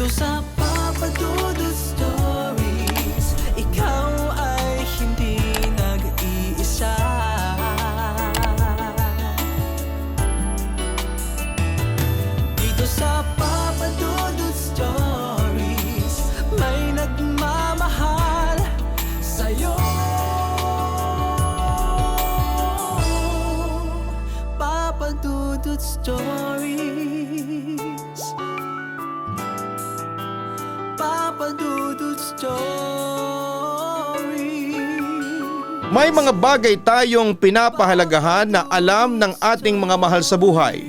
sa Papa Dudut Stories, ikaw ay hindi nag-iisa. Dito sa Papa Dudut Stories, may nagmamahal sa'yo. Papa Dudut Stories, Papa Dudut Stories. May mga bagay tayong pinapahalagahan na alam ng ating mga mahal sa buhay,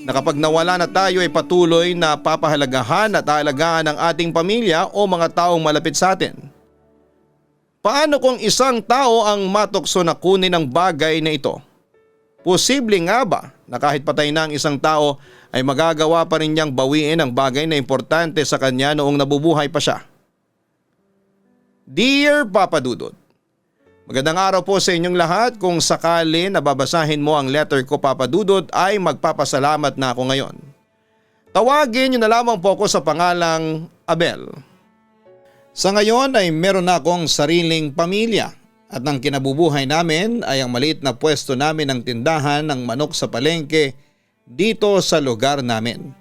na kapag nawala na tayo ay patuloy na papahalagahan at aalagaan ng ating pamilya o mga taong malapit sa atin. Paano kung isang tao ang matukso na kunin ang bagay na ito? Posible nga ba na kahit patay na ang isang tao ay magagawa pa rin niyang bawiin ang bagay na importante sa kanya noong nabubuhay pa siya? Dear Papa Dudut, magandang araw po sa inyong lahat. Kung sakali na babasahin mo ang letter ko, Papa Dudut, ay magpapasalamat na ako ngayon. Tawagin niyo na lamang po ako sa pangalang Abel. Sa ngayon ay meron na akong sariling pamilya at ang kinabubuhay namin ay ang maliit na pwesto namin ng tindahan ng manok sa palengke dito sa lugar namin.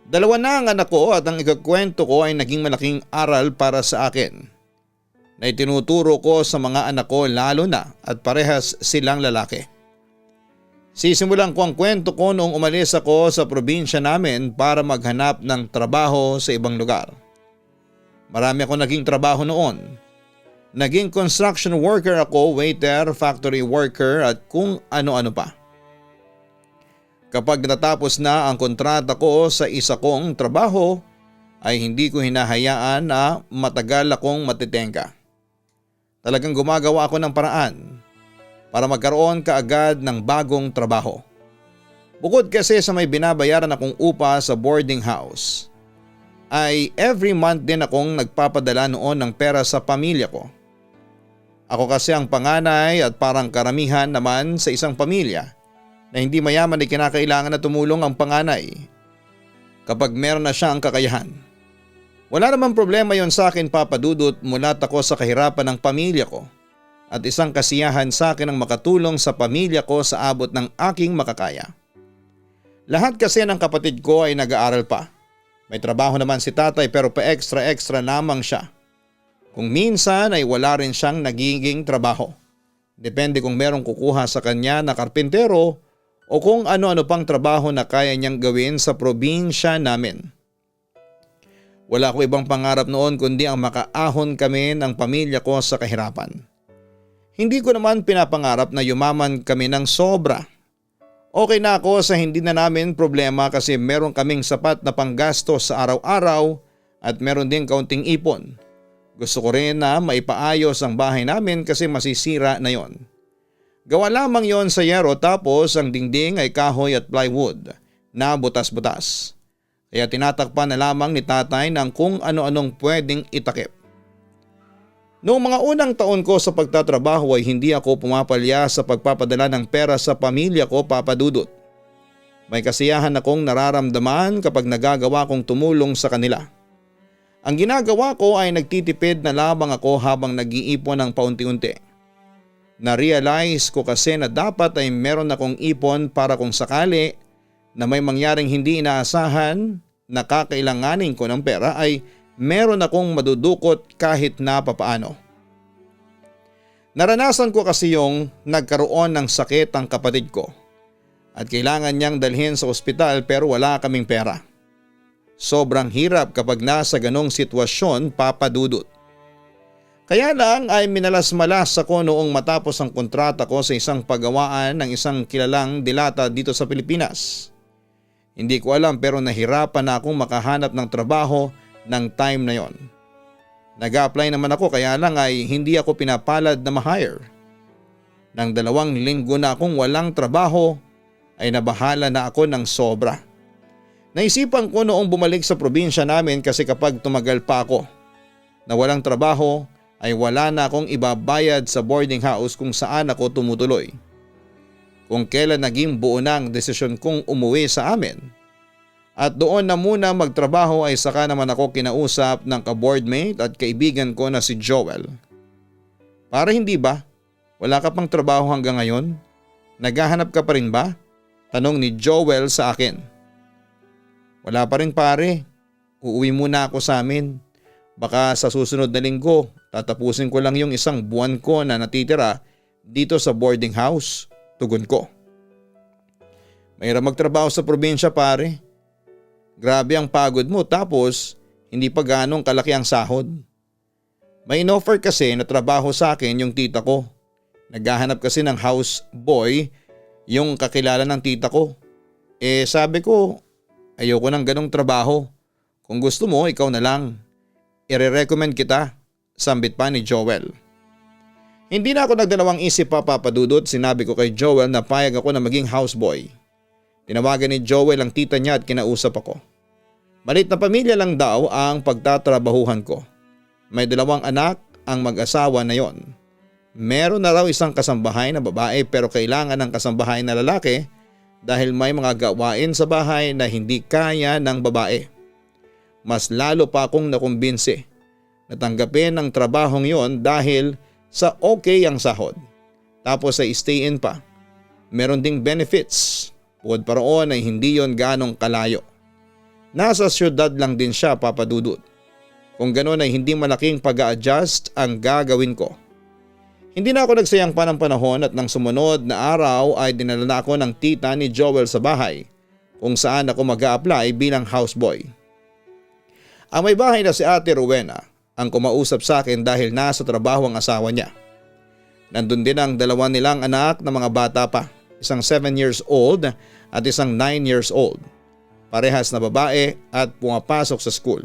Dalawa na ang anak ko at ang ikakwento ko ay naging malaking aral para sa akin, na itinuturo ko sa mga anak ko lalo na at parehas silang lalaki. Sisimulan ko ang kwento ko noong umalis ako sa probinsya namin para maghanap ng trabaho sa ibang lugar. Marami akong naging trabaho noon. Naging construction worker ako, waiter, factory worker at kung ano-ano pa. Kapag natapos na ang kontrata ko sa isa kong trabaho, ay hindi ko hinahayaan na matagal akong matitengka. Talagang gumagawa ako ng paraan para magkaroon kaagad ng bagong trabaho. Bukod kasi sa may binabayaran akong upa sa boarding house, ay every month din akong nagpapadala noon ng pera sa pamilya ko. Ako kasi ang panganay at parang karamihan naman sa isang pamilya na hindi mayaman ay kinakailangan na tumulong ang panganay kapag meron na siyang kakayahan. Wala namang problema yon sa akin, Papa Dudut, mulat ako sa kahirapan ng pamilya ko at isang kasiyahan sa akin ang makatulong sa pamilya ko sa abot ng aking makakaya. Lahat kasi ng kapatid ko ay nag-aaral pa. May trabaho naman si tatay pero pa-extra lamang siya. Kung minsan ay wala rin siyang nagiging trabaho. Depende kung merong kukuha sa kanya na karpintero o kung ano-ano pang trabaho na kaya niyang gawin sa probinsya namin. Wala ko ibang pangarap noon kundi ang makaahon kami ng pamilya ko sa kahirapan. Hindi ko naman pinapangarap na yumaman kami ng sobra. Okay na ako sa hindi na namin problema kasi meron kaming sapat na panggastos sa araw-araw at meron din kaunting ipon. Gusto ko rin na maipaayos ang bahay namin kasi masisira na yon. Gawa lamang yon sa yero tapos ang dingding ay kahoy at plywood na butas-butas. Kaya tinatakpan na lamang ni tatay ng kung ano-anong pwedeng itakip. Noong mga unang taon ko sa pagtatrabaho ay hindi ako pumapalya sa pagpapadala ng pera sa pamilya ko, Papa Dudut. May kasiyahan akong nararamdaman kapag nagagawa kong tumulong sa kanila. Ang ginagawa ko ay nagtitipid na lamang ako habang nag-iipon ng paunti-unti. Na-realize ko kasi na dapat ay meron akong ipon para kung sakali na may mangyaring hindi inaasahan na kakailanganin ko ng pera ay meron akong madudukot kahit na papaano. Naranasan ko kasi yung nagkaroon ng sakit ang kapatid ko at kailangan niyang dalhin sa ospital pero wala kaming pera. Sobrang hirap kapag nasa ganong sitwasyon, Papa Dudut. Kaya lang ay minalas-malas ako noong matapos ang kontrata ko sa isang paggawaan ng isang kilalang dilata dito sa Pilipinas. Hindi ko alam pero nahirapan na akong makahanap ng trabaho ng time na yon. Nag-a-apply naman ako kaya lang ay hindi ako pinapalad na ma-hire. Nang 2 linggo na akong walang trabaho ay nabahala na ako ng sobra. Naisipan ko noong bumalik sa probinsya namin kasi kapag tumagal pa ako na walang trabaho ay wala na akong ibabayad sa boarding house kung saan ako tumutuloy. Kung kailan naging buo na ang desisyon kong umuwi sa amin, At doon na muna magtrabaho ay saka naman ako kinausap ng ka-boardmate at kaibigan ko na si Joel. Para hindi ba? Wala ka pang trabaho hanggang ngayon? Naghahanap ka pa rin ba? Tanong ni Joel sa akin. Wala pa rin pare. Uuwi muna ako sa amin. Baka sa susunod na linggo, tatapusin ko lang yung isang buwan ko na natitira dito sa boarding house. Tugon ko. Mahirap magtrabaho sa probinsya pare. Grabe ang pagod mo tapos hindi pa ganong kalaki ang sahod. May in-offer kasi na trabaho sa akin yung tita ko. Naghahanap kasi ng house boy yung kakilala ng tita ko. Sabi ko, ayoko ng ganong trabaho. Kung gusto mo, ikaw na lang. I-recommend kita, sambit pa ni Joel. Hindi na ako nagdalawang isip pa Papadudot, sinabi ko kay Joel na payag ako na maging houseboy. Tinawagan ni Joel ang tita niya at kinausap ako. Malit na pamilya lang daw ang pagtatrabahuhan ko. May 2 anak ang mag-asawa na yon. Meron na raw isang kasambahay na babae pero kailangan ng kasambahay na lalaki dahil may mga gawain sa bahay na hindi kaya ng babae. Mas lalo pa akong nakumbinsi na tanggapin ang trabahong yon dahil sa okay ang sahod. Tapos ay stay in pa. Meron ding benefits. Bukod pa roon ay hindi yon ganong kalayo. Nasa syudad lang din siya Papadudot. Kung ganoon ay hindi malaking pag-a-adjust ang gagawin ko. Hindi na ako nagsayang pa ng panahon at nang sumunod na araw ay dinala na ako ng tita ni Joel sa bahay kung saan ako mag-a-apply bilang houseboy. Ang may bahay na si Ate Rowena ang kumausap sa akin dahil nasa trabaho ang asawa niya. Nandun din ang 2 nilang anak na mga bata pa, isang 7 years old at isang 9 years old. Parehas na babae at pumapasok sa school.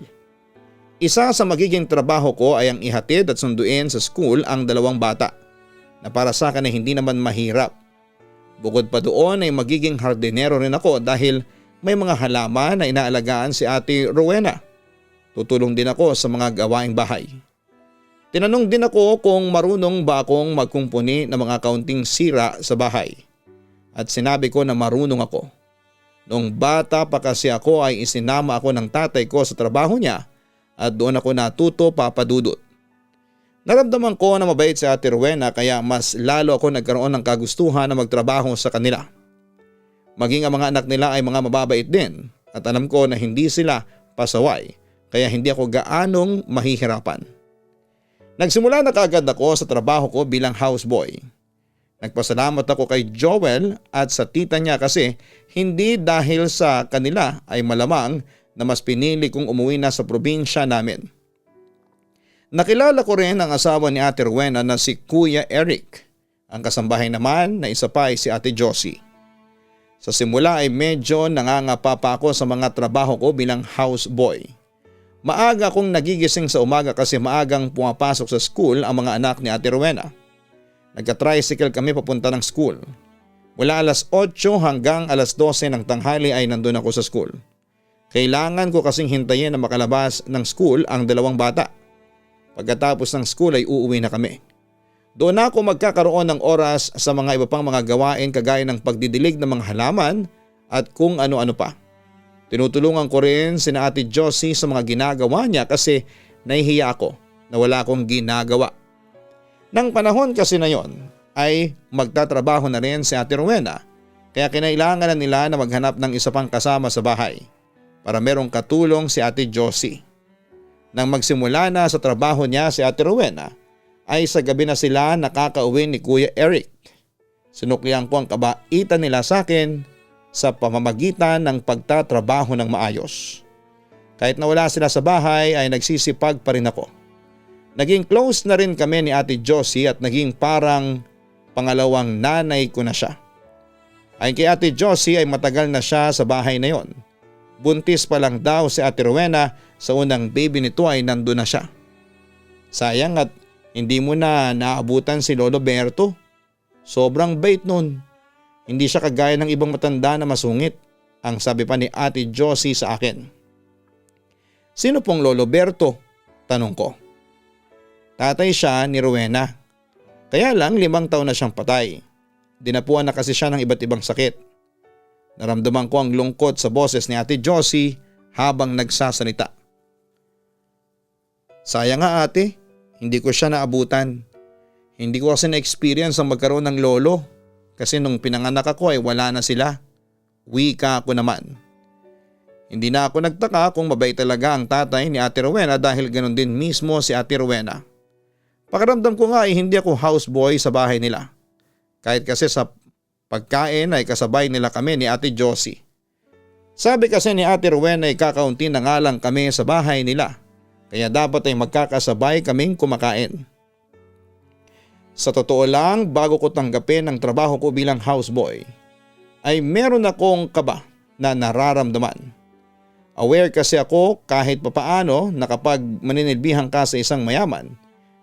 Isa sa magiging trabaho ko ay ang ihatid at sunduin sa school ang 2 bata na para sa akin ay hindi naman mahirap. Bukod pa doon ay magiging hardinero rin ako dahil may mga halaman na inaalagaan si Ate Rowena. Tutulong din ako sa mga gawaing bahay. Tinanong din ako kung marunong ba akong magkumpuni ng mga kaunting sira sa bahay. At sinabi ko na marunong ako. Noong bata pa kasi ako ay isinama ako ng tatay ko sa trabaho niya at doon ako natuto Papadudot. Naramdaman ko na mabait si Ate Rowena kaya mas lalo ako nagkaroon ng kagustuhan na magtrabaho sa kanila. Maging ang mga anak nila ay mga mababait din at alam ko na hindi sila pasaway. Kaya hindi ako gaanong mahihirapan. Nagsimula na kaagad ako sa trabaho ko bilang houseboy. Nagpasalamat ako kay Joel at sa tita niya kasi hindi dahil sa kanila ay malamang na mas pinili kong umuwi na sa probinsya namin. Nakilala ko rin ang asawa ni Ate Rowena na si Kuya Eric. Ang kasambahay naman na isa pa ay si Ate Josie. Sa simula ay medyo nangangapa pa ako sa mga trabaho ko bilang houseboy. Maaga akong nagigising sa umaga kasi maagang pumapasok sa school ang mga anak ni Ate Rowena. Nagka-tricycle kami papunta ng school. Mula alas 8 hanggang alas 12 ng tanghali ay nandun ako sa school. Kailangan ko kasing hintayin na makalabas ng school ang 2 bata. Pagkatapos ng school ay uuwi na kami. Doon ako magkakaroon ng oras sa mga iba pang mga gawain kagaya ng pagdidilig ng mga halaman at kung ano-ano pa. Tinutulungan ko rin si Ate Josie sa mga ginagawa niya kasi nahihiya ako na wala akong ginagawa. Nang panahon kasi na yon ay magtatrabaho na rin si Ate Rowena kaya kinailangan na nila na maghanap ng isa pang kasama sa bahay para merong katulong si Ate Josie. Nang magsimula na sa trabaho niya si Ate Rowena ay sa gabi na sila nakakauwi ni Kuya Eric. Sinuklian ko ang kabaitan nila sa akin sa pamamagitan ng pagtatrabaho ng maayos. Kahit na wala sila sa bahay ay nagsisipag pa rin ako. Naging close na rin kami ni Ate Josie at naging parang pangalawang nanay ko na siya. Ayon kay Ate Josie ay matagal na siya sa bahay na yon. Buntis pa lang daw si Ate Rowena sa unang baby nito ay nandun na siya. Sayang at hindi mo na naabutan si Lolo Berto. Sobrang bait nun. Hindi siya kagaya ng ibang matanda na masungit, ang sabi pa ni Ate Josie sa akin. Sino pong Lolo Berto? Tanong ko. Tatay siya ni Rowena. Kaya lang 5 taon na siyang patay. Dinapuan na kasi siya ng iba't ibang sakit. Naramdaman ko ang lungkot sa boses ni Ate Josie habang nagsasalita. Sayang nga ate, hindi ko siya naabutan. Hindi ko kasi na-experience ang magkaroon ng lolo kasi nung pinanganak ako ay wala na sila. Wika ko naman. Hindi na ako nagtaka kung mabait talaga ang tatay ni Ate Rowena dahil ganoon din mismo si Ate Rowena. Pakiramdam ko nga ay hindi ako houseboy sa bahay nila. Kahit kasi sa pagkain ay kasabay nila kami ni Ate Josie. Sabi kasi ni Ate Rowena ay kakaunti na nga lang kami sa bahay nila. Kaya dapat ay magkakasabay kaming kumakain. Sa totoo lang, bago ko tanggapin ang trabaho ko bilang houseboy, ay meron akong kaba na nararamdaman. Aware kasi ako kahit papaano na kapag maninilbihan ka sa isang mayaman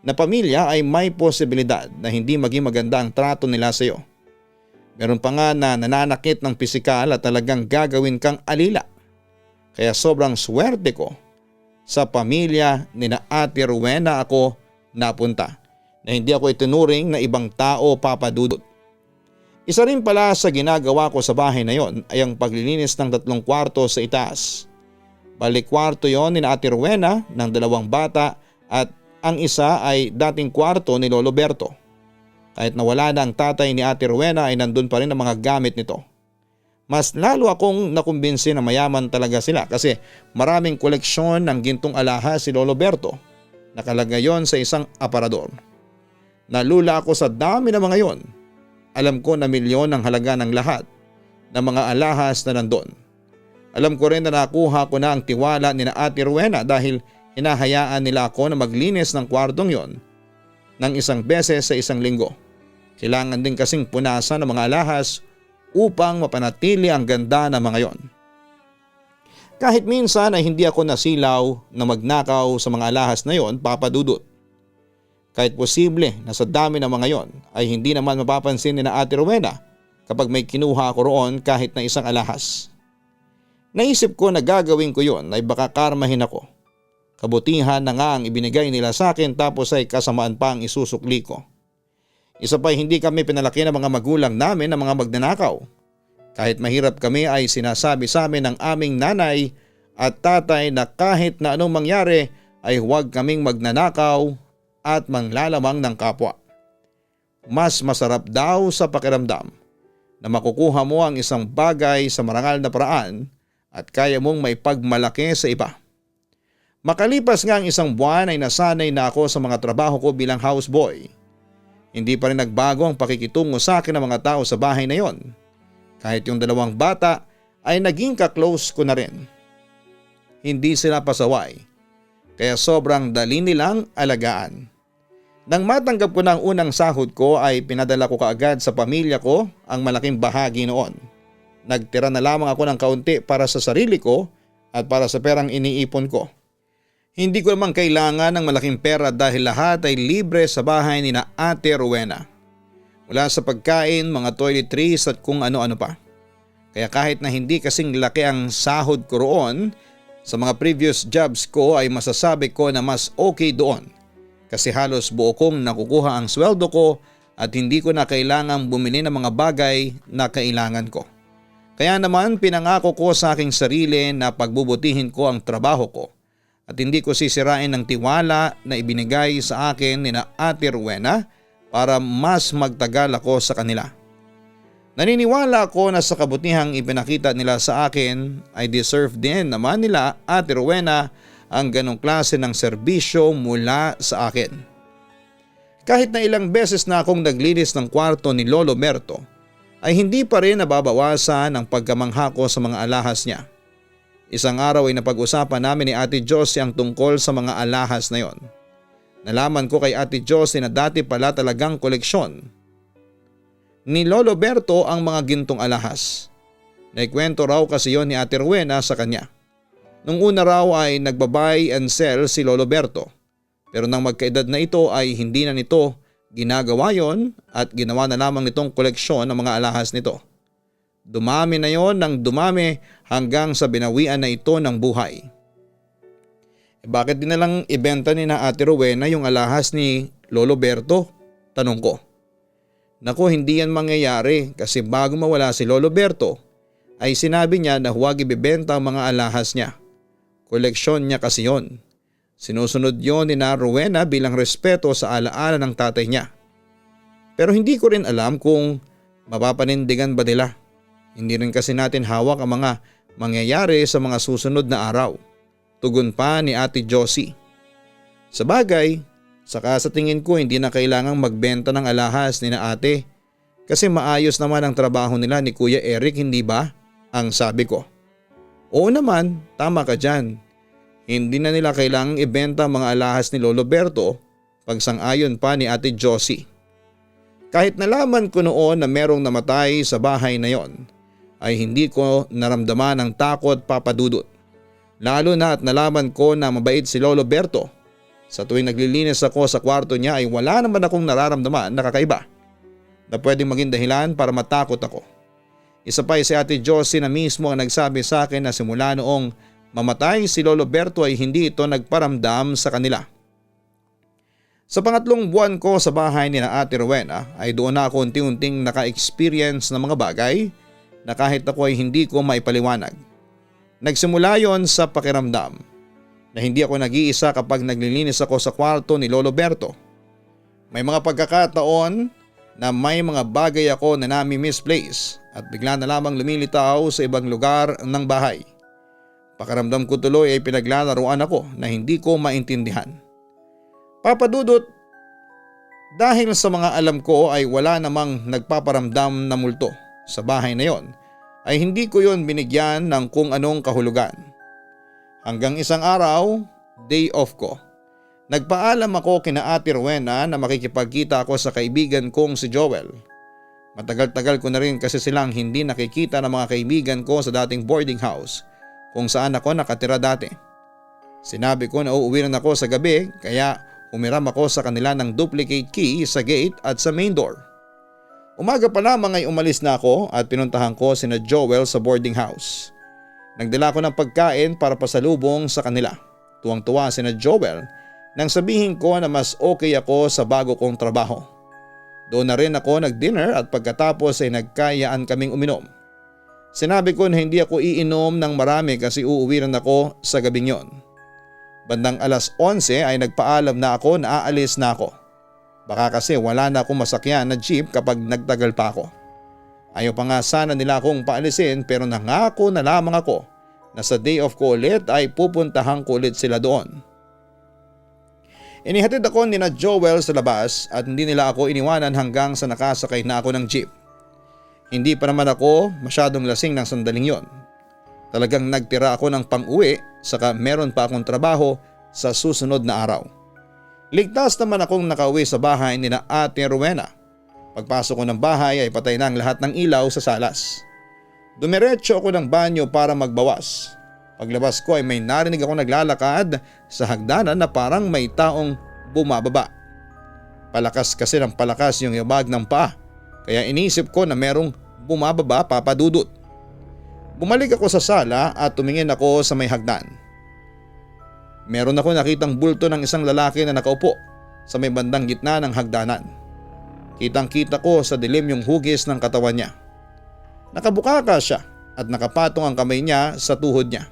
na pamilya ay may posibilidad na hindi maging maganda ang trato nila sa iyo. Meron pa nga na nananakit ng pisikal at talagang gagawin kang alila. Kaya sobrang swerte ko sa pamilya ni na Ate Rowena ako napunta na hindi ako itinuring na ibang tao, Papa Dudut. Isa rin pala sa ginagawa ko sa bahay na yon ay ang paglilinis ng 3 kwarto sa itaas. Balik kwarto yon ni Ate Rowena ng 2 bata at ang isa ay dating kwarto ni Lolo Berto. Kahit nawala na ang tatay ni Ate Rowena ay nandun pa rin ang mga gamit nito. Mas lalo akong nakumbinsi na mayaman talaga sila kasi maraming koleksyon ng gintong alahas si Lolo Berto. Nakalagay yon sa isang aparador. Nalula ako sa dami ng mga yon. Alam ko na milyon ang halaga ng lahat ng mga alahas na nandun. Alam ko rin na nakuha ko na ang tiwala ni na Ate Rowena dahil hinahayaan nila ako na maglinis ng kwartong yon ng 1 beses sa 1 linggo. Kailangan din kasing punasan ng mga alahas upang mapanatili ang ganda ng mga yon. Kahit minsan ay hindi ako nasilaw na magnakaw sa mga alahas na yon, Papa Dudut. Kahit posible na sa dami ng mga yon ay hindi naman mapapansin ni na Ate Rowena kapag may kinuha ako roon kahit na isang alahas. Naisip ko na gagawin ko yon ay baka karmahin ako. Kabutihan na nga ang ibinigay nila sa akin tapos ay kasamaan pa ang isusukli ko. Isa pa hindi kami pinalaki ng mga magulang namin ng mga magnanakaw. Kahit mahirap kami ay sinasabi sa amin ng aming nanay at tatay na kahit na anong mangyari ay huwag kaming magnanakaw at manglalamang ng kapwa. Mas masarap daw sa pakiramdam na makukuha mo ang isang bagay sa marangal na paraan at kaya mong maipagmalaki sa iba. Makalipas nga ang 1 buwan ay nasanay na ako sa mga trabaho ko bilang houseboy. Hindi pa rin nagbago ang pakikitungo sa akin ng mga tao sa bahay na yon. Kahit yung 2 bata ay naging ka-close ko na rin. Hindi sila pasaway, kaya sobrang dali nilang alagaan. Nang matanggap ko na ang unang sahod ko ay pinadala ko kaagad sa pamilya ko ang malaking bahagi noon. Nagtira na lamang ako ng kaunti para sa sarili ko at para sa perang iniipon ko. Hindi ko naman kailangan ng malaking pera dahil lahat ay libre sa bahay ni na Ate Rowena. Mula sa pagkain, mga toiletries at kung ano-ano pa. Kaya kahit na hindi kasing laki ang sahod ko roon, sa mga previous jobs ko ay masasabi ko na mas okay doon. Kasi halos buo kong nakukuha ang sweldo ko at hindi ko na kailangang bumili ng mga bagay na kailangan ko. Kaya naman pinangako ko sa aking sarili na pagbubutihin ko ang trabaho ko at hindi ko sisirain ang tiwala na ibinigay sa akin ni na Ate Rowena para mas magtagal ako sa kanila. Naniniwala ako na sa kabutihang ipinakita nila sa akin ay deserve din naman nila Ate Rowena ang ganong klase ng serbisyo mula sa akin. Kahit na ilang beses na akong naglinis ng kwarto ni Lolo Berto ay hindi pa rin nababawasan ang pagkamangha ko sa mga alahas niya. Isang araw ay napag-usapan namin ni Ate Josie ang tungkol sa mga alahas na yon. Nalaman ko kay Ate Josie na dati pala talagang koleksyon ni Lolo Berto ang mga gintong alahas. Naikwento raw kasi yon ni Ate Rowena sa kanya. Nung una raw ay nagbabay and sell si Lolo Berto. Pero nang magkaedad na ito ay hindi na nito ginagawa yon at ginawa na lamang nitong koleksyon ng mga alahas nito. Dumami na yon ng dumami hanggang sa binawian na ito ng buhay. Bakit din nalang ibenta ni na Ate Rowena yung alahas ni Lolo Berto? Tanong ko. Naku, hindi yan mangyayari kasi bago mawala si Lolo Berto ay sinabi niya na huwag ibibenta ang mga alahas niya. Koleksyon niya kasi yon. Sinusunod yon ni na Rowena bilang respeto sa alaala ng tatay niya. Pero hindi ko rin alam kung mapapanindigan ba nila. Hindi rin kasi natin hawak ang mga mangyayari sa mga susunod na araw. Tugon pa ni Ate Josie. Sa bagay, saka sa tingin ko hindi na kailangang magbenta ng alahas ni na ate kasi maayos naman ang trabaho nila ni Kuya Eric, hindi ba? Ang sabi ko. Oo naman, tama ka dyan. Hindi na nila kailangang ibenta ang mga alahas ni Lolo Berto, pagsang-ayon pa ni Ate Josie. Kahit nalaman ko noon na merong namatay sa bahay na yon, ay hindi ko naramdaman ang takot, Papa Dudut. Lalo na at nalaman ko na mabait si Lolo Berto. Sa tuwing naglilinis ako sa kwarto niya ay wala naman akong nararamdaman na kakaiba na pwedeng maging dahilan para matakot ako. Isa pa si Ate Josie na mismo ang nagsabi sa akin na simula noong mamatay si Lolo Berto ay hindi ito nagparamdam sa kanila. Sa pangatlong buwan ko sa bahay ni na Ate Rowena ay doon na ako unti-unting naka-experience ng mga bagay na kahit ako ay hindi ko maipaliwanag. Nagsimula yon sa pakiramdam na hindi ako nag-iisa kapag naglilinis ako sa kwarto ni Lolo Berto. May mga pagkakataon na may mga bagay ako na nami-misplace at bigla na lamang lumilitaw sa ibang lugar ng bahay. Pakiramdam ko tuloy ay pinaglalaruan ako na hindi ko maintindihan. Papa Dudut, dahil sa mga alam ko ay wala namang nagpaparamdam na multo sa bahay na yon, ay hindi ko yon binigyan ng kung anong kahulugan. Hanggang isang araw, day off ko. Nagpaalam ako kina Ate Rowena na makikipagkita ako sa kaibigan kong si Joel. Matagal-tagal ko na rin kasi silang hindi nakikita ng mga kaibigan ko sa dating boarding house kung saan ako nakatira dati. Sinabi ko na uuwi rin ako sa gabi kaya umiram ako sa kanila ng duplicate key sa gate at sa main door. Umaga pa lamang ay umalis na ako at pinuntahan ko sina Joel sa boarding house. Nagdala ko ng pagkain para pasalubong sa kanila. Tuwang-tuwa sina Joel nang sabihin ko na mas okay ako sa bago kong trabaho. Doon na rin ako nag-dinner at pagkatapos ay nagkayaan kaming uminom. Sinabi ko na hindi ako iinom ng marami kasi uuwi rin ako sa gabing yon. Bandang alas 11 ay nagpaalam na ako na aalis na ako. Baka kasi wala na akong masakyan na jeep kapag nagtagal pa ako. Ayaw pa nga sana nila akong paalisin pero nangako na lamang ako na sa day off ko ulit ay pupuntahan ko ulit sila doon. Inihatid ako ni na Joel sa labas at hindi nila ako iniwanan hanggang sa nakasakay na ako ng jeep. Hindi pa naman ako masyadong lasing ng sandaling yon. Talagang nagtira ako ng pang-uwi saka meron pa akong trabaho sa susunod na araw. Ligtas naman akong nakauwi sa bahay ni na Ate Rowena. Pagpasok ko ng bahay ay patay na ang lahat ng ilaw sa salas. Dumiretso ako ng banyo para magbawas. Paglabas ko ay may narinig ako naglalakad sa hagdanan na parang may taong bumababa. Palakas kasi ng palakas yung yabag ng paa kaya inisip ko na merong bumababa, Papa Dudut. Bumalik ako sa sala at tumingin ako sa may hagdan. Meron ako nakitang bulto ng isang lalaki na nakaupo sa may bandang gitna ng hagdanan. Kitang-kita ko sa dilim yung hugis ng katawan niya. Nakabukaka siya at nakapatong ang kamay niya sa tuhod niya.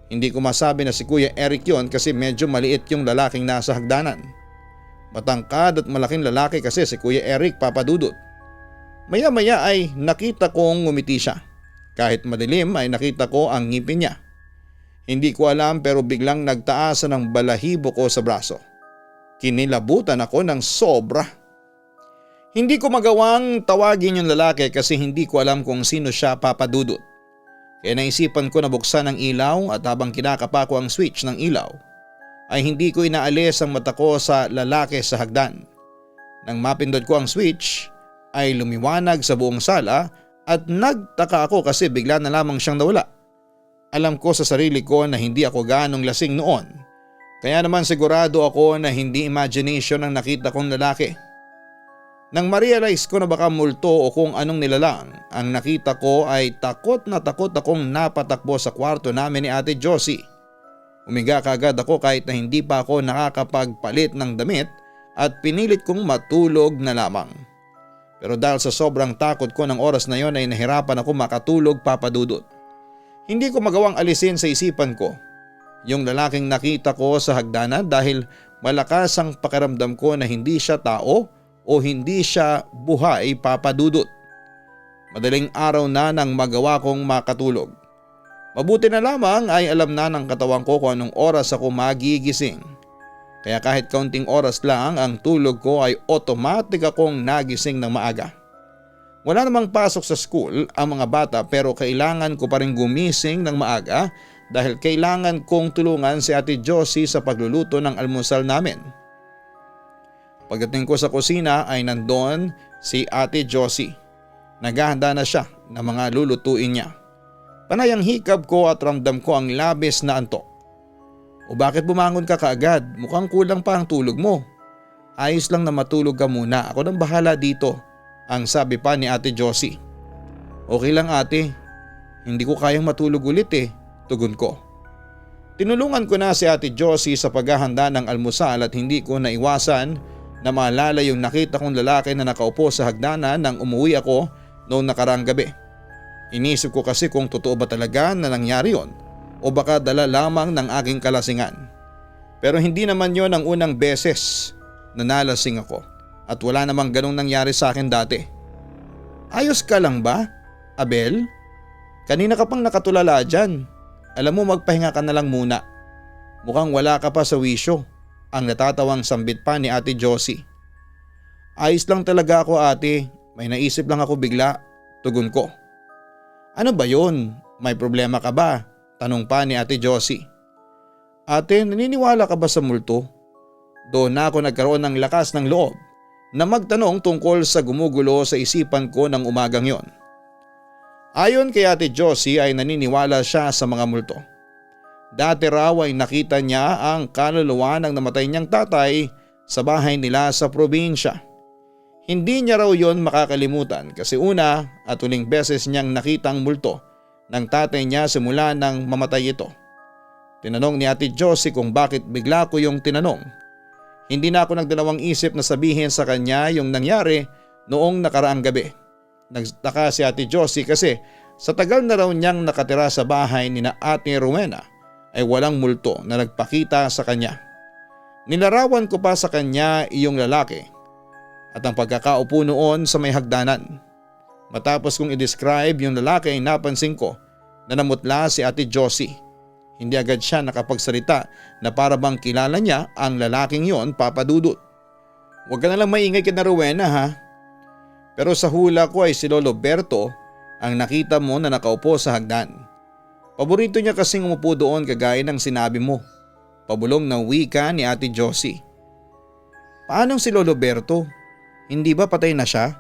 Hindi ko masabi na si Kuya Eric yon kasi medyo maliit yung lalaking nasa hagdanan. Matangkad at malaking lalaki kasi si Kuya Eric, Papa Dudut. Maya-maya ay nakita kong ngumiti siya. Kahit madilim ay nakita ko ang ngipin niya. Hindi ko alam pero biglang nagtaasan ang balahibo ko sa braso. Kinilabutan ako ng sobra. Hindi ko magawang tawagin yung lalaki kasi hindi ko alam kung sino siya, Papa Dudut. Kaya naisipan ko na buksan ang ilaw at habang kinakapa ko ang switch ng ilaw ay hindi ko inaalis ang mata ko sa lalaki sa hagdan. Nang mapindot ko ang switch ay lumiwanag sa buong sala at nagtaka ako kasi bigla na lamang siyang nawala. Alam ko sa sarili ko na hindi ako ganong lasing noon. Kaya naman sigurado ako na hindi imagination ang nakita kong lalaki. Nang ma-realize ko na baka multo o kung anong nilalang, ang nakita ko ay takot na takot akong napatakbo sa kwarto namin ni Ate Josie. Umiga kaagad ako kahit na hindi pa ako nakakapagpalit ng damit at pinilit kong matulog na lamang. Pero dahil sa sobrang takot ko ng oras na yon ay nahirapan ako makatulog, Papa Dudut. Hindi ko magawang alisin sa isipan ko yung lalaking nakita ko sa hagdanan dahil malakas ang pakiramdam ko na hindi siya tao o hindi siya buhay, Papa Dudut. Madaling araw na nang magawa kong makatulog. Mabuti na lamang ay alam na ng katawan ko kung anong oras ako magigising. Kaya kahit kaunting oras lang ang tulog ko ay automatic akong nagising ng maaga. Wala namang pasok sa school ang mga bata pero kailangan ko pa rin gumising ng maaga dahil kailangan kong tulungan si Ate Josie sa pagluluto ng almusal namin. Pagdating ko sa kusina ay nandoon si Ate Josie. Naghahanda na siya ng mga lulutuin niya. Panay ang hikab ko at ramdam ko ang labis na antok. O bakit bumangon ka kaagad? Mukhang kulang pa ang tulog mo. Ayos lang na matulog ka muna. Ako nang bahala dito, ang sabi pa ni Ate Josie. Okay lang ate. Hindi ko kayang matulog ulit tugon ko. Tinulungan ko na si Ate Josie sa paghahanda ng almusal at hindi ko naiwasan na maalala yung nakita kong lalaki na nakaupo sa hagdanan nang umuwi ako noong nakaraang gabi. Inisip ko kasi kung totoo ba talaga na nangyari yon o baka dala lamang ng aking kalasingan. Pero hindi naman yon ang unang beses na nalasing ako at wala namang ganong nangyari sa akin dati. Ayos ka lang ba, Abel? Kanina ka pang nakatulala dyan. Alam mo magpahinga ka na lang muna. Mukhang wala ka pa sa wisyo, ang natatawang sambit pa ni Ate Josie. Ayos lang talaga ako ate, may naisip lang ako bigla, tugon ko. Ano ba yon? May problema ka ba? Tanong pa ni Ate Josie. Ate, naniniwala ka ba sa multo? Doon na ako nagkaroon ng lakas ng loob na magtanong tungkol sa gumugulo sa isipan ko ng umagang yon. Ayon kay Ate Josie ay naniniwala siya sa mga multo. Dati raw ay nakita niya ang kaluluwa ng namatay niyang tatay sa bahay nila sa probinsya. Hindi niya raw yon makakalimutan kasi una at huling beses niyang nakitang multo ng tatay niya simula nang mamatay ito. Tinanong ni Ate Josie kung bakit bigla ko yung tinanong. Hindi na ako nagdalawang isip na sabihin sa kanya yung nangyari noong nakaraang gabi. Nagtaka si Ate Josie kasi sa tagal na raw niyang nakatira sa bahay ni na Ate Rowena ay walang multo na nagpakita sa kanya. Nilarawan ko pa sa kanya iyong lalaki at ang pagkakaupo noon sa may hagdanan. Matapos kong i-describe yung lalaki ay napansin ko na namutla si Ate Josie. Hindi agad siya nakapagsalita na para bang kilala niya ang lalaking yon, Papa Dudut. Huwag ka nalang maingay kina Rowena ha. Pero sa hula ko ay si Lolo Berto ang nakita mo na nakaupo sa hagdan. Paborito niya kasing umupo doon kagaya ng sinabi mo. Pabulong na wika ni Ate Josie. Paanong si Lolo Berto? Hindi ba patay na siya?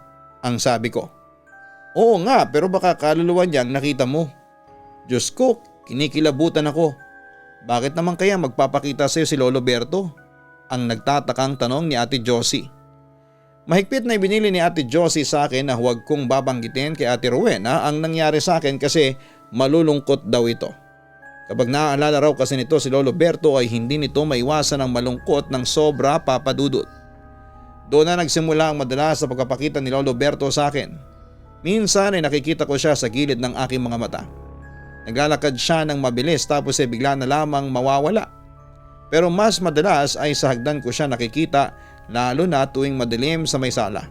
Ang sabi ko. Oo nga pero baka kaluluwa niyang nakita mo. Diyos ko, kinikilabutan ako. Bakit naman kaya magpapakita sa'yo si Lolo Berto? Ang nagtatakang tanong ni Ate Josie. Mahigpit na ibinili ni Ate Josie sa akin na huwag kong babanggitin kay Ate Rowena ang nangyari sa akin kasi malulungkot daw ito. Kapag naaalala raw kasi nito si Lolo Berto ay hindi nito maiwasan ang malungkot ng sobra, Papa Dudut. Doon na nagsimula ang madalas sa pagpapakita ni Lolo Berto sa akin. Minsan ay nakikita ko siya sa gilid ng aking mga mata. Naglalakad siya ng mabilis tapos ay bigla na lamang mawawala. Pero mas madalas ay sa hagdan ko siya nakikita lalo na tuwing madilim sa may sala.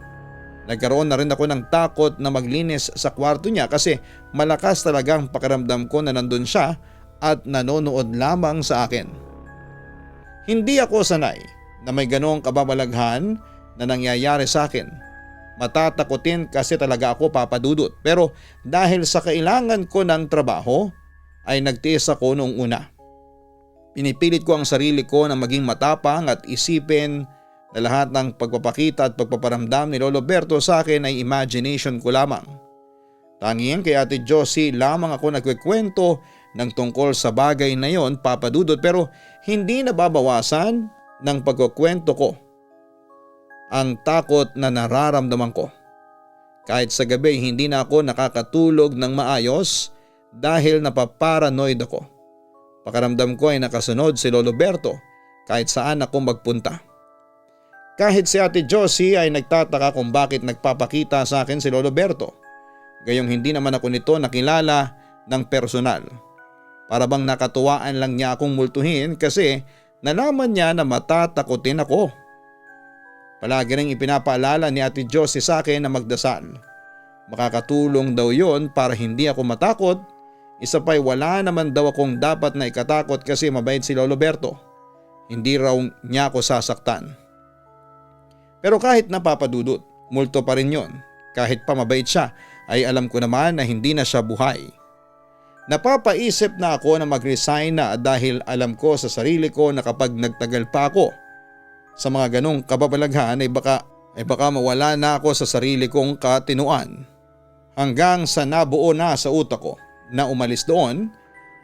Nagkaroon na rin ako ng takot na maglinis sa kwarto niya kasi malakas talagang pakiramdam ko na nandun siya at nanonood lamang sa akin. Hindi ako sanay na may ganong kababalaghan na nangyayari sa akin. Matatakotin kasi talaga ako, Papa Dudut, pero dahil sa kailangan ko ng trabaho ay nagtiis ako noong una. Pinipilit ko ang sarili ko na maging matapang at isipin na lahat ng pagpapakita at pagpaparamdam ni Lolo Berto sa akin ay imagination ko lamang. Tanging kay Ate Josie lamang ako nagkikwento ng tungkol sa bagay na yon, Papa Dudut, pero hindi nababawasan ng pagkukwento ko ang takot na nararamdaman ko. Kahit sa gabi hindi na ako nakakatulog ng maayos dahil napaparanoid ako. Pakiramdam ko ay nakasunod si Lolo Berto kahit saan ako magpunta. Kahit si Ate Josie ay nagtataka kung bakit nagpapakita sa akin si Lolo Berto. Gayong hindi naman ako nito nakilala ng personal. Para bang nakatuwaan lang niya akong multuhin kasi nalaman niya na matatakotin ako. Palagi ring ipinapaalala ni Ate Josie sa akin na magdasal. Makakatulong daw yon para hindi ako matakot. Isa pa'y wala naman daw akong dapat na ikatakot kasi mabait si Lolo Berto. Hindi raw niya ako sasaktan. Pero kahit napapadudot, multo pa rin yon. Kahit pa mabait siya ay alam ko naman na hindi na siya buhay. Napapaisip na ako na mag-resign na dahil alam ko sa sarili ko na kapag nagtagal pa ako sa mga ganong kababalaghan ay baka mawala na ako sa sarili kong katinuan. Hanggang sa nabuo na sa utak ko na umalis doon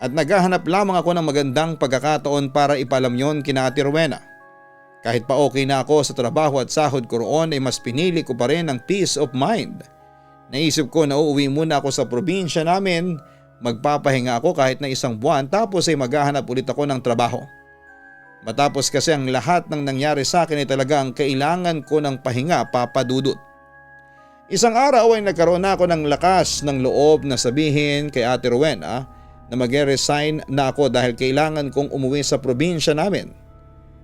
at naghahanap lamang ako ng magandang pagkakataon para ipalam yon kina Ate Rowena. Kahit pa okay na ako sa trabaho at sahod ko roon ay mas pinili ko pa rin ang peace of mind. Naisip ko na uuwi muna ako sa probinsya namin, magpapahinga ako kahit na 1 buwan tapos ay maghahanap ulit ako ng trabaho. Matapos kasi ang lahat ng nangyari sa akin ay talagang kailangan ko ng pahinga, Papa Dudut. Isang araw ay nagkaroon na ako ng lakas ng loob na sabihin kay Ate Rowena na mag-resign na ako dahil kailangan kong umuwi sa probinsya namin.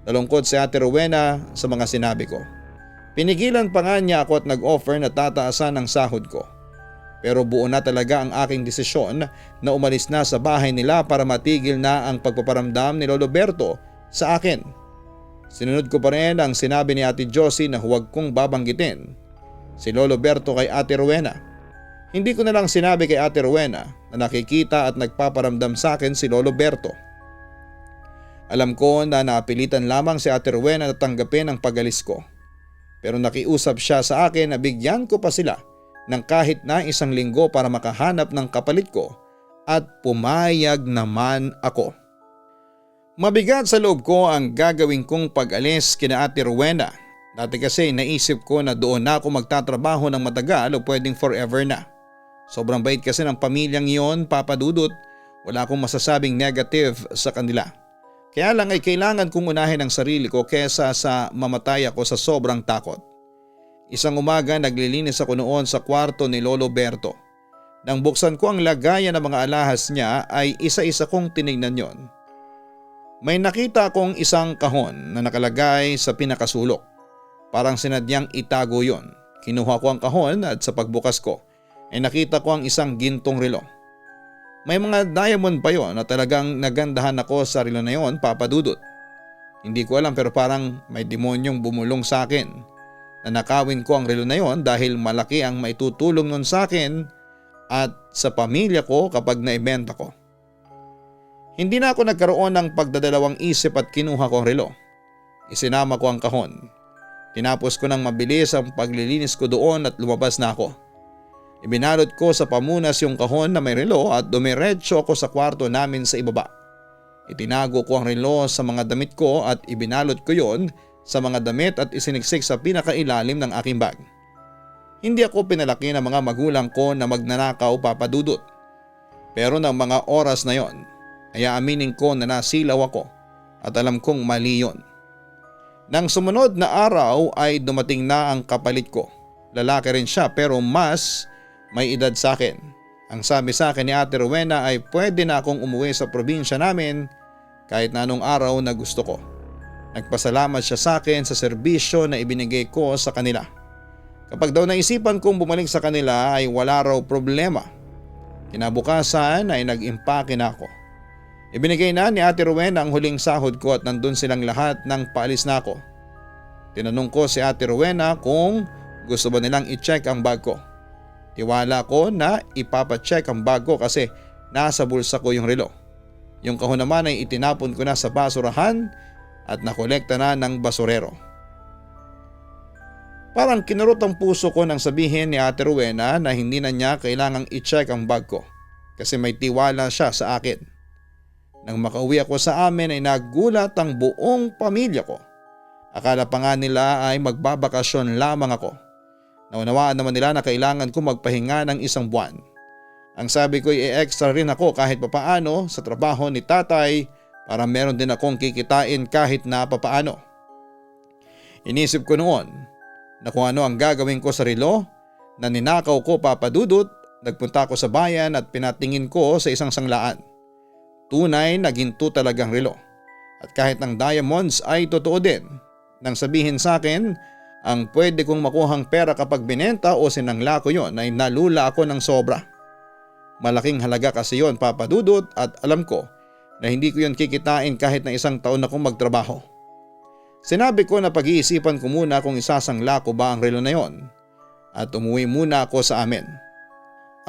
Nalungkot si Ate Rowena sa mga sinabi ko. Pinigilan pa nga niya ako at nag-offer na tataasan ang sahod ko. Pero buo na talaga ang aking desisyon na umalis na sa bahay nila para matigil na ang pagpaparamdam ni Lolo Berto sa akin. Sinunod ko pa rin ang sinabi ni Ate Josie na huwag kong babanggitin si Lolo Berto kay Ate Rowena. Hindi ko na lang sinabi kay Ate Rowena na nakikita at nagpaparamdam sa akin si Lolo Berto. Alam ko na napilitan lamang si Ate Rowena na tanggapin ang pag-alis ko. Pero nakiusap siya sa akin na bigyan ko pa sila ng kahit na 1 linggo para makahanap ng kapalit ko at pumayag naman ako. Mabigat sa loob ko ang gagawin kong pag-alis kina Ate Rowena. Dati kasi naisip ko na doon na ako magtatrabaho ng matagal o pwedeng forever na. Sobrang bait kasi ng pamilyang iyon, Papa Dudut. Wala akong masasabing negative sa kanila. Kaya lang ay kailangan kong unahin ang sarili ko kesa sa mamatay ako sa sobrang takot. Isang umaga naglilinis ako noon sa kwarto ni Lolo Berto. Nang buksan ko ang lagayan ng mga alahas niya ay isa-isa kong tinignan yon. May nakita akong isang kahon na nakalagay sa pinakasulok. Parang sinadyang itago yon. Kinuha ko ang kahon at sa pagbukas ko ay nakita ko ang isang gintong relo. May mga diamond pa yon na talagang nagandahan ako sa relo na yon, Papa Dudut. Hindi ko alam pero parang may demonyong bumulong sa akin. Nanakawin ko ang relo na yon dahil malaki ang maitutulong nun sa akin at sa pamilya ko kapag naibenta ko. Hindi na ako nagkaroon ng pagdadalawang isip at kinuha ko ang relo. Isinama ko ang kahon. Tinapos ko ng mabilis ang paglilinis ko doon at lumabas na ako. Ibinalot ko sa pamunas yung kahon na may relo at dumiretso ako sa kwarto namin sa ibaba. Itinago ko ang relo sa mga damit ko at ibinalot ko yon sa mga damit at isiniksik sa pinakailalim ng aking bag. Hindi ako pinalaki ng mga magulang ko na magnanakaw, Papa Dudut. Pero ng mga oras na yon, ay aaminin ko na nasilaw ako at alam kong mali yon. Nang sumunod na araw ay dumating na ang kapalit ko. Lalaki rin siya pero mas may edad sa akin. Ang sabi sa akin ni Ate Rowena ay pwede na akong umuwi sa probinsya namin kahit na anong araw na gusto ko. Nagpasalamat siya sa akin sa serbisyo na ibinigay ko sa kanila. Kapag daw naisipan kong bumalik sa kanila ay wala raw problema. Kinabukasan ay nag-impake na ako. Ibinigay na ni Ate Rowena ang huling sahod ko at nandun silang lahat nang paalis na ako. Tinanong ko si Ate Rowena kung gusto ba nilang i-check ang bag ko. Tiwala ko na ipapacheck ang bag ko kasi nasa bulsa ko yung relo. Yung kahon naman ay itinapon ko na sa basurahan at nakolekta na ng basurero. Parang kinurot ang puso ko nang sabihin ni Ate Rowena na hindi na niya kailangang i-check ang bag ko kasi may tiwala siya sa akin. Nang makauwi ako sa amin ay nagulat ang buong pamilya ko. Akala pa nga nila ay magbabakasyon lamang ako. Naunawaan naman nila na kailangan ko magpahinga ng 1 buwan. Ang sabi ko ay extra rin ako kahit papaano sa trabaho ni tatay para meron din akong kikitain kahit na papaano. Inisip ko noon na kung ano ang gagawin ko sa relo na ninakaw ko, Papa Dudut. Nagpunta ako sa bayan at pinatingin ko sa isang sanglaan. Tunay na ginto talagang relo. At kahit ang diamonds ay totoo din. Nang sabihin sa akin ang pwede kong makuhang pera kapag binenta o sinangla ko yon, ay nalula ako ng sobra. Malaking halaga kasi yon, Papa Dudut, at alam ko na hindi ko yon kikitain kahit na isang taon akong magtrabaho. Sinabi ko na pag-iisipan ko muna kung isasangla ko ba ang relo na yon at umuwi muna ako sa amin.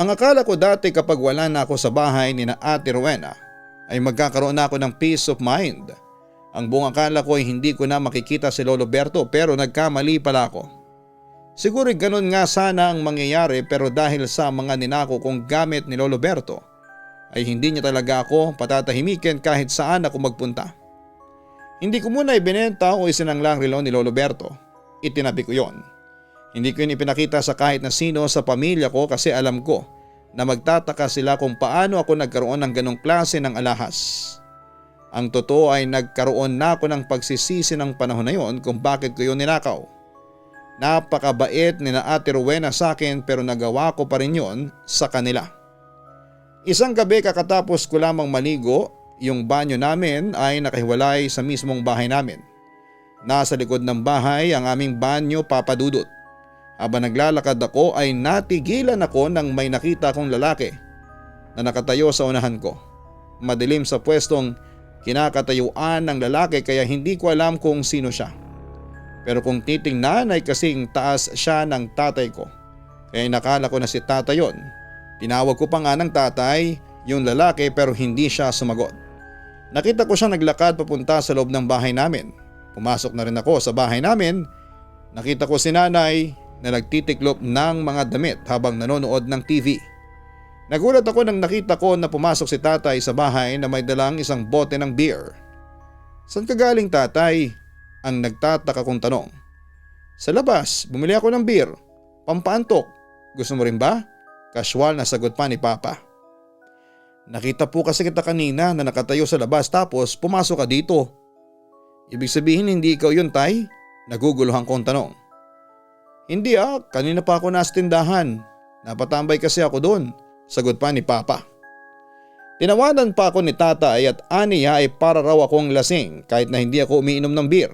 Ang akala ko dati kapag wala na ako sa bahay ni na Ate Rowena ay magkakaroon na ako ng peace of mind. Ang buong akala ko ay hindi ko na makikita si Lolo Berto, pero nagkamali pala ako. Siguro ganun nga sana ang mangyayari, pero dahil sa mga ninako kong gamit ni Lolo Berto ay hindi niya talaga ako patatahimikin kahit saan ako magpunta. Hindi ko muna ibinenta o isinangla ang relo ni Lolo Berto. Itinabi ko yon. Hindi ko yun ipinakita sa kahit na sino sa pamilya ko kasi alam ko na magtataka sila kung paano ako nagkaroon ng ganong klase ng alahas. Ang totoo ay nagkaroon na ako ng pagsisisi ng panahon na yon kung bakit ko yun ninakaw. Napakabait ni na Ate Rowena sa akin, pero nagawa ko pa rin yon sa kanila. Isang gabi kakatapos ko lamang maligo, yung banyo namin ay nakahiwalay sa mismong bahay namin. Nasa likod ng bahay ang aming banyo, Papa Dudut. Habang naglalakad ako ay natigilan ako nang may nakita kong lalaki na nakatayo sa unahan ko. Madilim sa pwestong kinakatayuan ng lalaki kaya hindi ko alam kung sino siya. Pero kung titingnan ay kasing taas siya ng tatay ko. Kaya nakala ko na si tatay yon. Tinawag ko pa nga ng tatay yung lalaki, pero hindi siya sumagot. Nakita ko siya naglakad papunta sa loob ng bahay namin. Pumasok na rin ako sa bahay namin. Nakita ko si nanay na nagtitiklop ng mga damit habang nanonood ng TV. Nagulat ako nang nakita ko na pumasok si tatay sa bahay na may dalang isang bote ng beer. "Saan ka galing, tatay?" ang nagtataka kong tanong. "Sa labas, bumili ako ng beer. Pampaantok. Gusto mo rin ba?" Casual na sagot pa ni Papa. "Nakita po kasi kita kanina na nakatayo sa labas tapos pumasok ka dito." "Ibig sabihin hindi ikaw yun, tay?" Naguguluhan kong tanong. "Hindi kanina pa ako nasa tindahan. Napatambay kasi ako doon," sagot pa ni Papa. Tinawanan pa ako ni tatay at aniya ay para raw akong lasing kahit na hindi ako umiinom ng beer.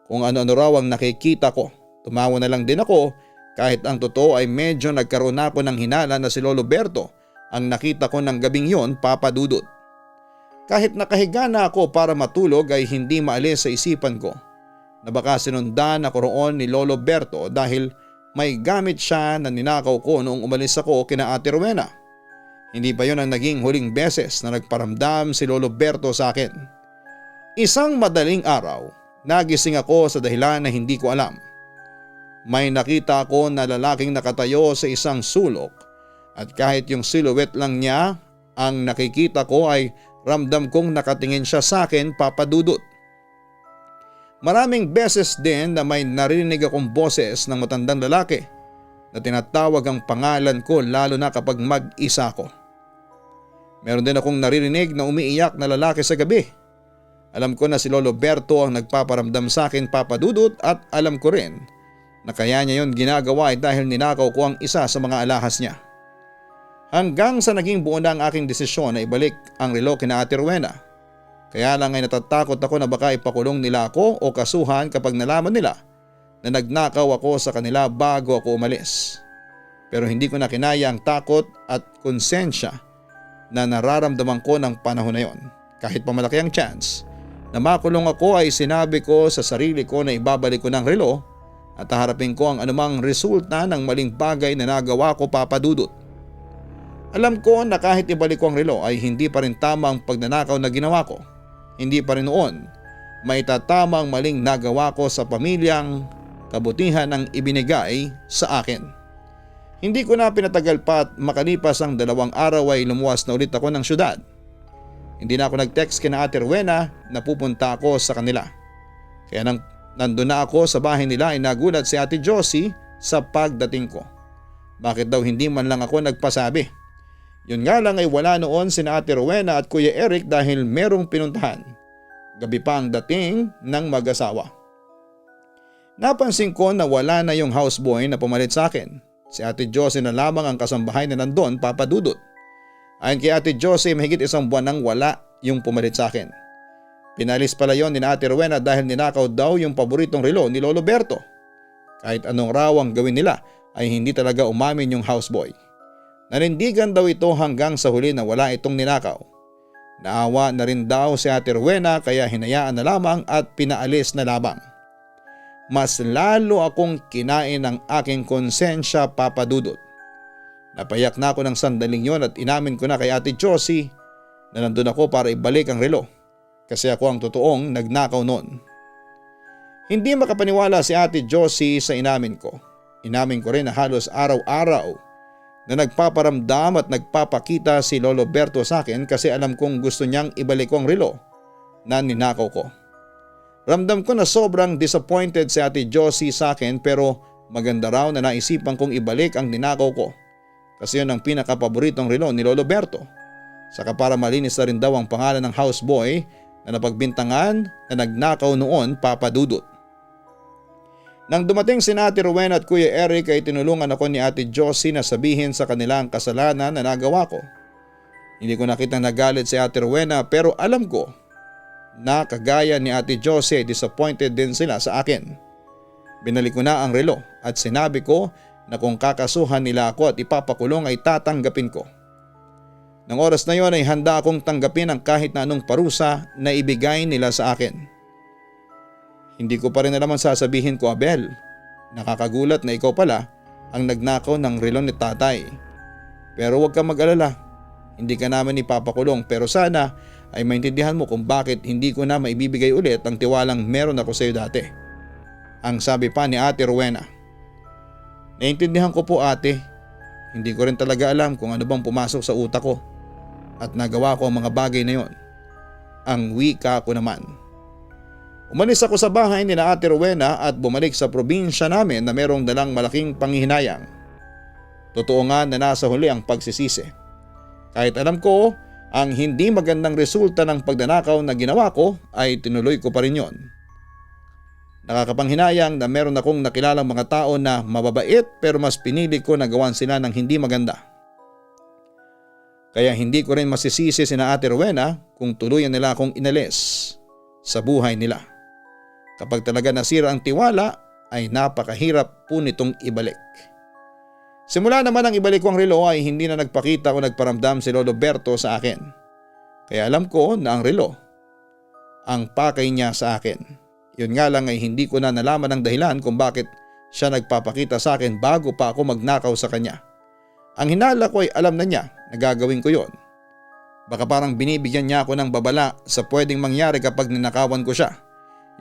Kung ano-ano raw ang nakikita ko. Tumawa na lang din ako kahit ang totoo ay medyo nagkaroon ako ng hinala na si Lolo Berto ang nakita ko ng gabing yon, Papa Dudut. Kahit nakahiga na ako para matulog ay hindi maalis sa isipan ko na baka sinundan ako roon ni Lolo Berto dahil may gamit siya na ninakaw ko noong umalis ako kina Ate Rowena. Hindi pa yon ang naging huling beses na nagparamdam si Lolo Berto sa akin. Isang madaling araw, nagising ako sa dahilan na hindi ko alam. May nakita ako na lalaking nakatayo sa isang sulok at kahit yung silhouette lang niya ang nakikita ko ay ramdam kong nakatingin siya sa akin, Papa Dudut. Maraming beses din na may narinig akong boses ng matandang lalaki na tinatawag ang pangalan ko, lalo na kapag mag-isa ko. Meron din akong naririnig na umiiyak na lalaki sa gabi. Alam ko na si Lolo Berto ang nagpaparamdam sa akin, Papa Dudut, at alam ko rin na kaya niya yon ginagawa ay dahil ninakaw ko ang isa sa mga alahas niya. Hanggang sa naging buo na ang aking desisyon na ibalik ang relo kina Ate Rowena. Kaya lang ay natatakot ako na baka ipakulong nila ako o kasuhan kapag nalaman nila na nagnakaw ako sa kanila bago ako umalis. Pero hindi ko na kinaya ang takot at konsensya na nararamdaman ko ng panahon na yon. Kahit pa malaki ang chance na makulong ako ay sinabi ko sa sarili ko na ibabalik ko ng relo at haharapin ko ang anumang resulta ng maling bagay na nagawa ko, Papa Dudut. Alam ko na kahit ibalik ko ang relo ay hindi pa rin tama ang pagnanakaw na ginawa ko. Hindi pa rin noon maitatama ang maling nagawa ko sa pamilyang kabutihan ang ibinigay sa akin. Hindi ko na pinatagal pa at makalipas ang 2 araw ay lumuwas na ulit ako ng syudad. Hindi na ako nag-text kina Ate Rowena na pupunta ako sa kanila. Kaya nang nandun na ako sa bahay nila ay nagulat si Ate Josie sa pagdating ko. Bakit daw hindi man lang ako nagpasabi? Yun nga lang ay wala noon sina Ate Rowena at Kuya Eric dahil merong pinuntahan. Gabi pa ang dating ng mag-asawa. Napansin ko na wala na yung houseboy na pumalit sa akin. Si Ate Josie na lamang ang kasambahay na nandun, Papa Dudut. Ayon kay Ate Josie, mahigit 1 buwan nang wala yung pumalit sa akin. Pinalis pala yon ni Ate Rowena dahil ninakaw daw yung paboritong relo ni Lolo Berto. Kahit anong raw ang gawin nila ay hindi talaga umamin yung houseboy. Nanindigan daw ito hanggang sa huli na wala itong ninakaw. Naawa na rin daw si Ate Rowena kaya hinayaan na lamang at pinaalis na lamang. Mas lalo akong kinain ng aking konsensya, Papa Dudut. Napayak na ako ng sandaling yon at inamin ko na kay Ate Josie na nandun ako para ibalik ang relo kasi ako ang totoong nagnakaw noon. Hindi makapaniwala si Ate Josie sa inamin ko. Inamin ko rin na halos araw-araw na nagpaparamdam at nagpapakita si Lolo Berto sa akin kasi alam kong gusto niyang ibalik ko ang relo na ninakaw ko. Ramdam ko na sobrang disappointed si Ate Josie sa akin pero maganda raw na naisipan kong ibalik ang ninakaw ko kasi yun ang pinakapaboritong relo ni Lolo Berto. Saka para malinis na rin daw ang pangalan ng houseboy na napagbintangan na nagnakaw noon, Papa Dudut. Nang dumating si Ate Rowena at Kuya Eric ay tinulungan ako ni Ate Josie na sabihin sa kanila ang kasalanan na nagawa ko. Hindi ko nakitang nagalit si Ate Rowena pero alam ko na kagaya ni Ate Josie ay disappointed din sila sa akin. Binalik ko na ang relo at sinabi ko na kung kakasuhan nila ako at ipapakulong ay tatanggapin ko. Nang oras na yon ay handa akong tanggapin ang kahit na anong parusa na ibigay nila sa akin. Hindi ko pa rin naman sasabihin ko, Abel. Nakakagulat na ikaw pala ang nagnakaw ng relo ni tatay. Pero huwag kang mag-alala. Hindi ka naman ipapakulong pero sana ay maintindihan mo kung bakit hindi ko na maibibigay ulit ang tiwalang meron ako sa iyo dati. Ang sabi pa ni Ate Rowena. Naintindihan ko po, ate. Hindi ko rin talaga alam kung ano bang pumasok sa utak ko at nagawa ko ang mga bagay na yon. Ang wika ko naman. Umalis ako sa bahay ni Ate Rowena at bumalik sa probinsya namin na merong dalang malaking panghihinayang. Totoo nga na nasa huli ang pagsisisi. Kahit alam ko ang hindi magandang resulta ng pagnanakaw na ginawa ko ay tinuloy ko pa rin yon. Nakakapanghinayang na meron akong nakilalang mga tao na mababait pero mas pinili ko na gawan sila ng hindi maganda. Kaya hindi ko rin masisisi sina Ate Rowena kung tuluyan nila akong inalis sa buhay nila. Kapag talaga nasira ang tiwala ay napakahirap po nitong ibalik. Simula naman ang ibalik ko ang relo ay hindi na nagpakita o nagparamdam si Lolo Berto sa akin. Kaya alam ko na ang relo ang pakay niya sa akin. Yun nga lang ay hindi ko na nalaman ang dahilan kung bakit siya nagpapakita sa akin bago pa ako magnakaw sa kanya. Ang hinala ko ay alam na niya na gagawin ko yon. Baka parang binibigyan niya ako ng babala sa pwedeng mangyari kapag ninakawan ko siya.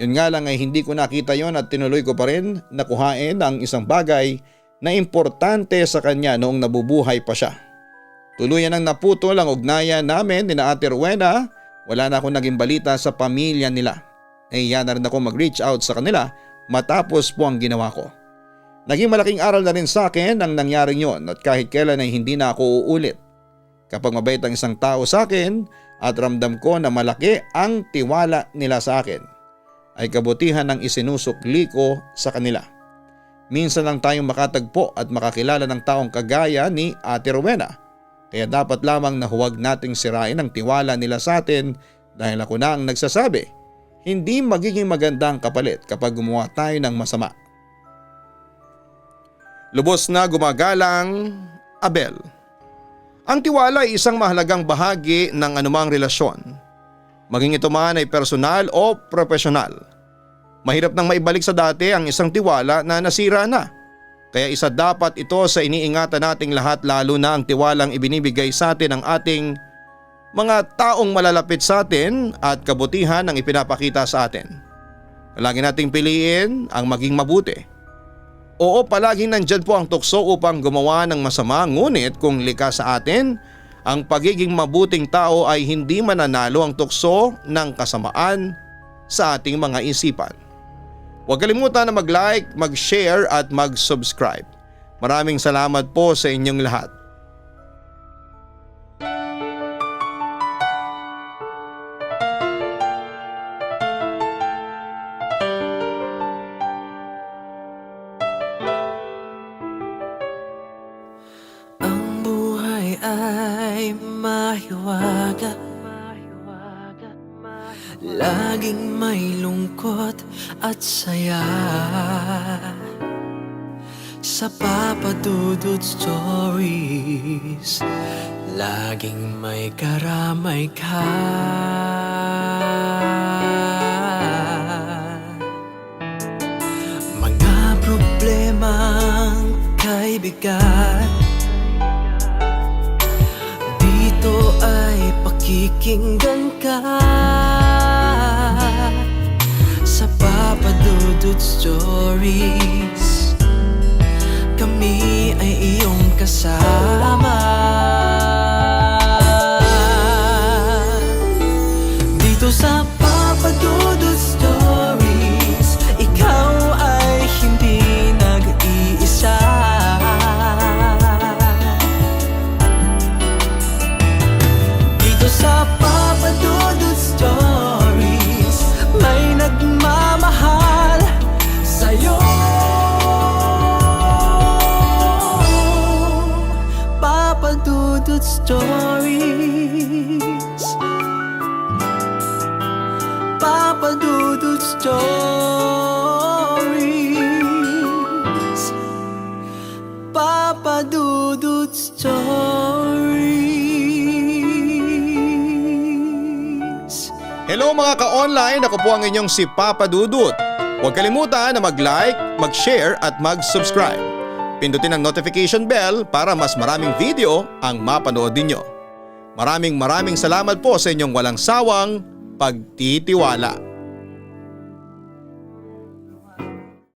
Yun nga lang ay hindi ko nakita yon at tinuloy ko pa rin na kuhain ang isang bagay na importante sa kanya noong nabubuhay pa siya. Tuluyan ang naputol ang ugnayan namin ni Ate Rowena. Wala na akong naging balita sa pamilya nila. Nahiya na rin ako mag-reach out sa kanila matapos po ang ginawa ko. Naging malaking aral na rin sa akin ang nangyaring yon at kahit kailan ay hindi na ako uulit. Kapag mabait ang isang tao sa akin at ramdam ko na malaki ang tiwala nila sa akin, ay kabutihan ng isinusukli ko sa kanila. Minsan lang tayong makatagpo at makakilala ng taong kagaya ni Ate Rowena. Kaya dapat lamang na huwag nating sirain ang tiwala nila sa atin dahil ako na ang nagsasabi, hindi magiging maganda ang kapalit kapag gumawa tayo ng masama. Lubos na gumagalang, Abel. Ang tiwala ay isang mahalagang bahagi ng anumang relasyon. Maging ito man ay personal o profesional. Mahirap nang maibalik sa dati ang isang tiwala na nasira na. Kaya isa dapat ito sa iniingatan nating lahat lalo na ang tiwalang ibinibigay sa atin ng ating mga taong malalapit sa atin at kabutihan ang ipinapakita sa atin. Palagi nating piliin ang maging mabuti. Oo, palaging nandyan po ang tukso upang gumawa ng masama ngunit kung likas sa atin, ang pagiging mabuting tao ay hindi mananalo ang tukso ng kasamaan sa ating mga isipan. Huwag kalimutan na mag-like, mag-share at mag-subscribe. Maraming salamat po sa inyong lahat. mahiwaga, laging may lungkot at saya. Sa Papa Dudut Stories, laging may karamay ka. Mga problemang kaibigan, dito ay pakikinggan ka. Sa Papa Dudut Stories, kami ay iyong kasama. Dito sa Papa Dudut Stories, ikaw ay hindi nag-iisa. Dito sa Papa Dudut Stories, may nagmamahal sa'yo. Papa Dudut Stories, Papa Dudut Stories, Papa Dudut Stories. Hello mga ka-online, ako po ang inyong si Papa Dudut. Huwag kalimutan na mag-like, mag-share at mag-subscribe. Pindutin ang notification bell para mas maraming video ang mapanood ninyo. Maraming salamat po sa inyong walang sawang pagtitiwala.